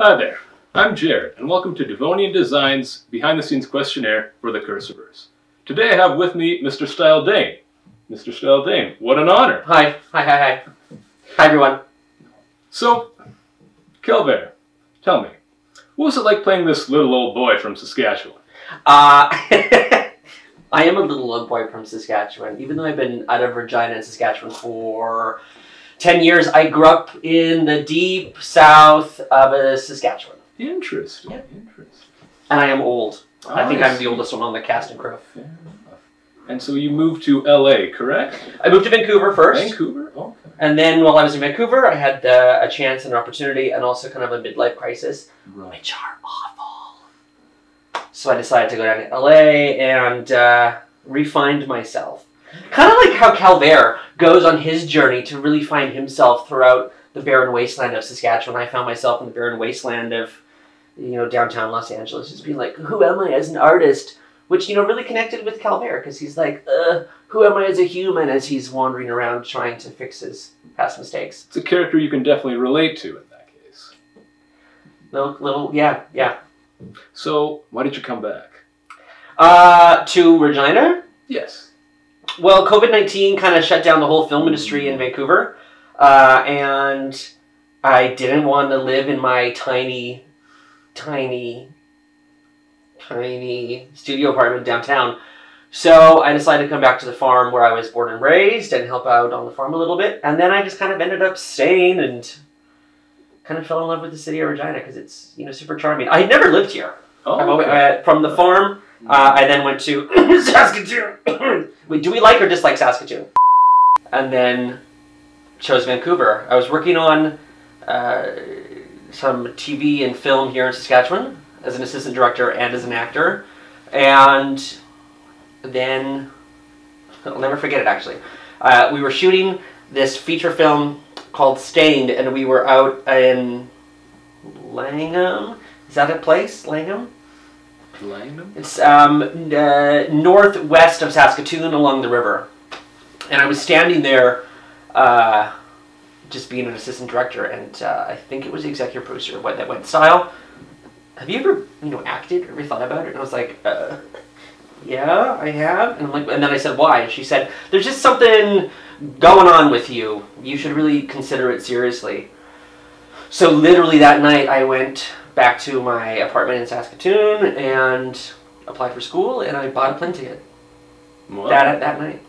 Hi there, I'm Jared, and welcome to Devonian Design's behind-the-scenes questionnaire for the Cursorverse. Today I have with me Mr. Style Dayne. Mr. Style Dayne, what an honor! Hi. Hi, everyone. So, Calvert, tell me, what was it like playing this little old boy from Saskatchewan? I am a little old boy from Saskatchewan. Even though I've been out of Regina and Saskatchewan for 10 years, I grew up in the deep south of Saskatchewan. Interesting, Yeah. interesting. And I am old. I think I'm see. the oldest one on the cast and crew. Fair enough. And so you moved to LA, correct? I moved to Vancouver first. Vancouver? Okay. And then while I was in Vancouver, I had a chance and an opportunity and also kind of a midlife crisis, Right. which are awful. So I decided to go down to LA and re-find myself. Kind of like how Calvert goes on his journey to really find himself throughout the barren wasteland of Saskatchewan. I found myself in the barren wasteland of, downtown Los Angeles, just being like, who am I as an artist? Which, really connected with Calvert, because he's like, who am I as a human, as he's wandering around trying to fix his past mistakes. It's a character you can definitely relate to in that case. Yeah. So, why did you come back? To Regina? Yes. Well, COVID-19 kind of shut down the whole film industry in Vancouver, and I didn't want to live in my tiny studio apartment downtown. So I decided to come back to the farm where I was born and raised and help out on the farm a little bit. And then I just kind of ended up staying and kind of fell in love with the city of Regina because it's, super charming. I had never lived here. Oh, okay. From the farm, I then went to Saskatoon. Wait, do we like or dislike Saskatoon? And then chose Vancouver. I was working on some TV and film here in Saskatchewan as an assistant director and as an actor. And then, I'll never forget it actually, we were shooting this feature film called Stained, and we were out in Langham. Is that a place? Langham? Langham? It's northwest of Saskatoon along the river. And I was standing there just being an assistant director, and I think it was the executive producer that went, Style, have you ever, acted or ever thought about it? And I was like, yeah, I have. And I'm like, and then I said, why? And she said, there's just something going on with you. You should really consider it seriously. So literally that night I went back to my apartment in Saskatoon and applied for school, and I bought a plane ticket. Wow. That night.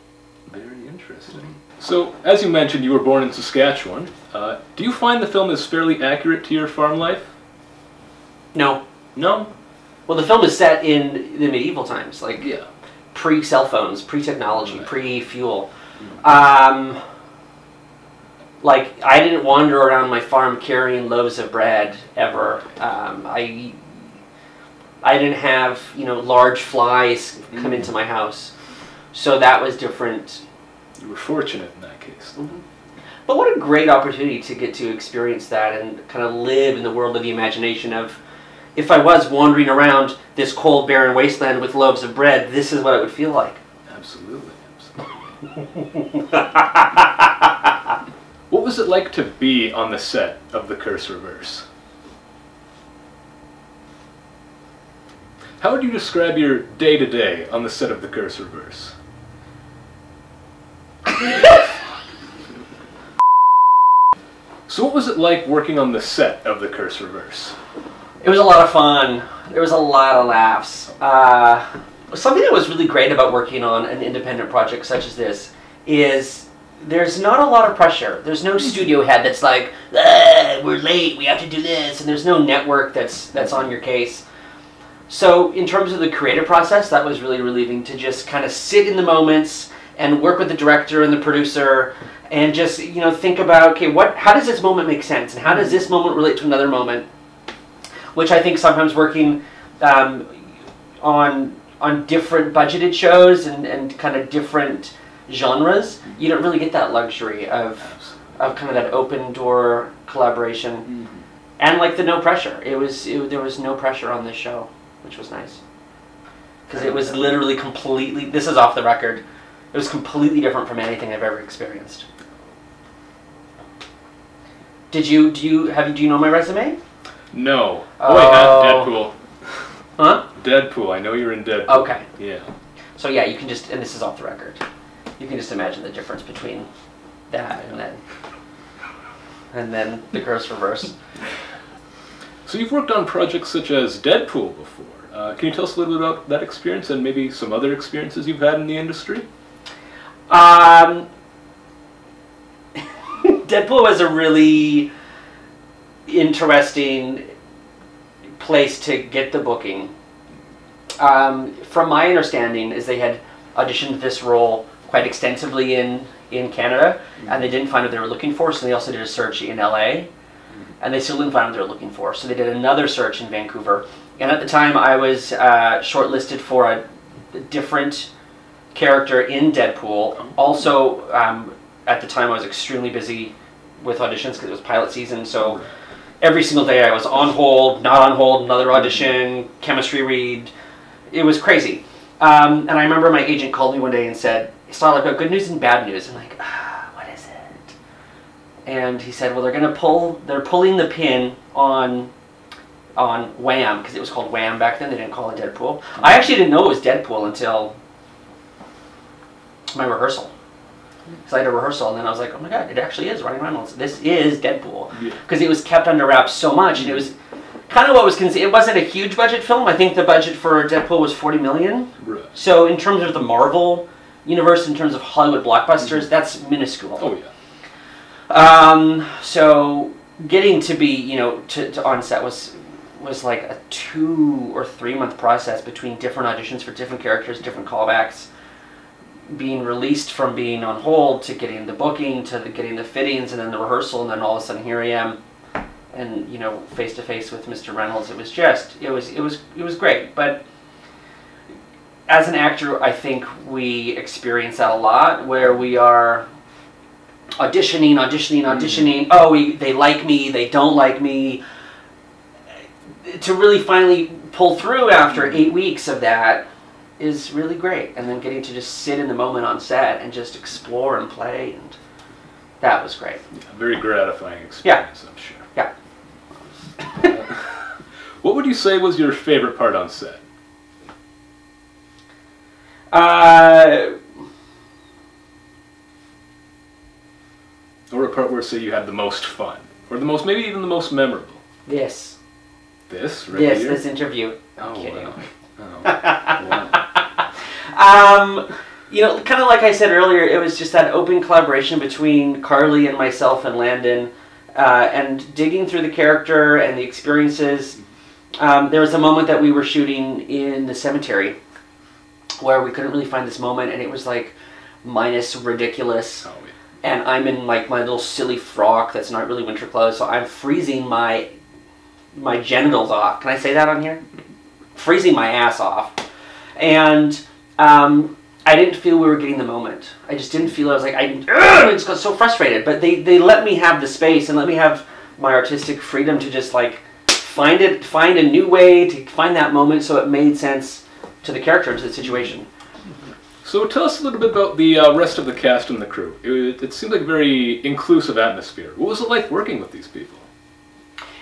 Very interesting. So, as you mentioned, you were born in Saskatchewan. Do you find the film is fairly accurate to your farm life? No. No? Well, the film is set in the medieval times, like Yeah. pre-cell phones, pre-technology, Right. pre-fuel. Like, I didn't wander around my farm carrying loaves of bread ever. I didn't have, large flies come into my house. So that was different. You were fortunate in that case. But what a great opportunity to get to experience that and kind of live in the world of the imagination of, if I was wandering around this cold, barren wasteland with loaves of bread, this is what it would feel like. Absolutely, absolutely. What was it like to be on the set of The Cursorverse? How would you describe your day-to-day on the set of The Cursorverse? So what was it like working on the set of The Cursorverse? It was a lot of fun. There was a lot of laughs. Something that was really great about working on an independent project such as this is there's not a lot of pressure. There's no studio head that's like, we're late, we have to do this, and there's no network that's on your case. So in terms of the creative process, that was really relieving to just kind of sit in the moments and work with the director and the producer and just, think about, okay, how does this moment make sense? And how does this moment relate to another moment? Which I think sometimes working on different budgeted shows and kind of different genres, you don't really get that luxury of kind of that open door collaboration. And like the no pressure. There was no pressure on this show, which was nice. Because it was literally completely, this is off the record, it was completely different from anything I've ever experienced. Do you know my resume? No. Oh. Oh, yeah, Deadpool. Huh? Deadpool. I know you're in Deadpool. Okay. Yeah. So yeah, you can just, and this is off the record, you can just imagine the difference between that and then the Curse Reverse. So you've worked on projects such as Deadpool before. Can you tell us a little bit about that experience and maybe some other experiences you've had in the industry? Deadpool was a really interesting place to get the booking. From my understanding, is they had auditioned this role quite extensively in Canada, and they didn't find what they were looking for, so they also did a search in LA, and they still didn't find what they were looking for, so they did another search in Vancouver. And at the time, I was shortlisted for a different character in Deadpool. Also, at the time, I was extremely busy with auditions because it was pilot season, so every single day I was on hold, not on hold, another audition, chemistry read. It was crazy. And I remember my agent called me one day and said, "Style, I've got good news and bad news." I'm like, what is it? And he said, well, they're pulling the pin on Wham, because it was called Wham back then. They didn't call it Deadpool. I actually didn't know it was Deadpool until my rehearsal. So I had a rehearsal, and then I was like, oh my god, it actually is Ryan Reynolds. This is Deadpool. Because it was kept under wraps so much, and it was kind of what was considered. It wasn't a huge budget film. I think the budget for Deadpool was $40 million. Right. So in terms of the Marvel universe, in terms of Hollywood blockbusters, that's minuscule. Oh yeah. So getting to be, to on set was like a 2 or 3 month process between different auditions for different characters, different callbacks, being released from being on hold to getting the booking to getting the fittings and then the rehearsal, and then all of a sudden here I am, and face to face with Mr. Reynolds. It was great. But as an actor, I think we experience that a lot, where we are auditioning. Oh, they like me, they don't like me. To really finally pull through after 8 weeks of that is really great. And then getting to just sit in the moment on set and just explore and play, and that was great. Yeah, very gratifying experience, I'm sure. Yeah. What would you say was your favorite part on set? Or a part where, say, you had the most fun, or the most, maybe even the most memorable. This right here? this interview. I'm kidding. Wow. Oh, wow. Kind of like I said earlier, it was just that open collaboration between Carly and myself and Landon, and digging through the character and the experiences. There was a moment that we were shooting in the cemetery where we couldn't really find this moment, and it was like minus ridiculous. Oh, yeah. And I'm in like my little silly frock that's not really winter clothes, so I'm freezing my genitals off. Can I say that on here? Freezing my ass off. And I didn't feel we were getting the moment. I just didn't feel. I was like, I just got so frustrated. But they let me have the space and let me have my artistic freedom to just like find a new way to find that moment so it made sense to the character and to the situation. So tell us a little bit about the rest of the cast and the crew. It seemed like a very inclusive atmosphere. What was it like working with these people?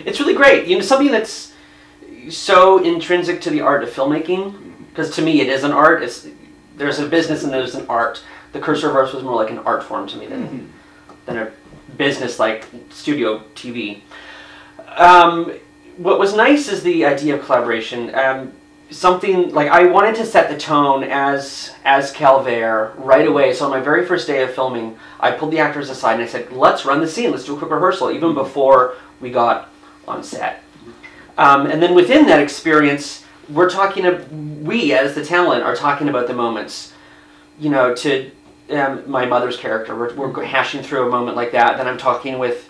It's really great. Something that's so intrinsic to the art of filmmaking, because to me it is an art. There's a business and there's an art. The Curse Reverse was more like an art form to me than a business like studio TV. What was nice is the idea of collaboration. Something like I wanted to set the tone as Calvaire right away. So on my very first day of filming, I pulled the actors aside and I said, let's run the scene. Let's do a quick rehearsal, even before we got on set. And then within that experience, we as the talent are talking about the moments. To my mother's character, we're hashing through a moment like that. Then I'm talking with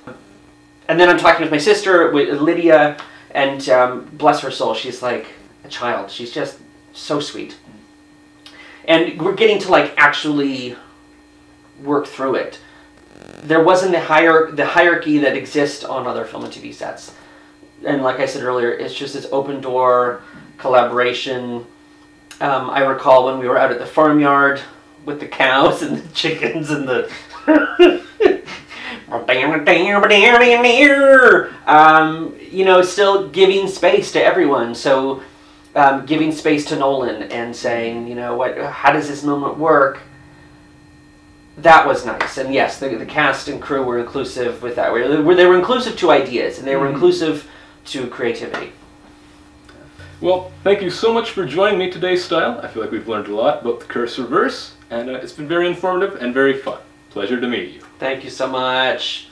my sister, with Lydia, and bless her soul, she's like a child. She's just so sweet. And we're getting to like actually work through it. There wasn't the hierarchy that exists on other film and TV sets. And like I said earlier, it's just this open door collaboration. I recall when we were out at the farmyard with the cows and the chickens and you know, still giving space to everyone. So giving space to Nolan and saying, you know, how does this moment work? That was nice. And yes, the cast and crew were inclusive with that. They were inclusive to ideas, and they were inclusive to creativity. Well, thank you so much for joining me today, Style. I feel like we've learned a lot about the Cursor-verse, and it's been very informative and very fun. Pleasure to meet you. Thank you so much.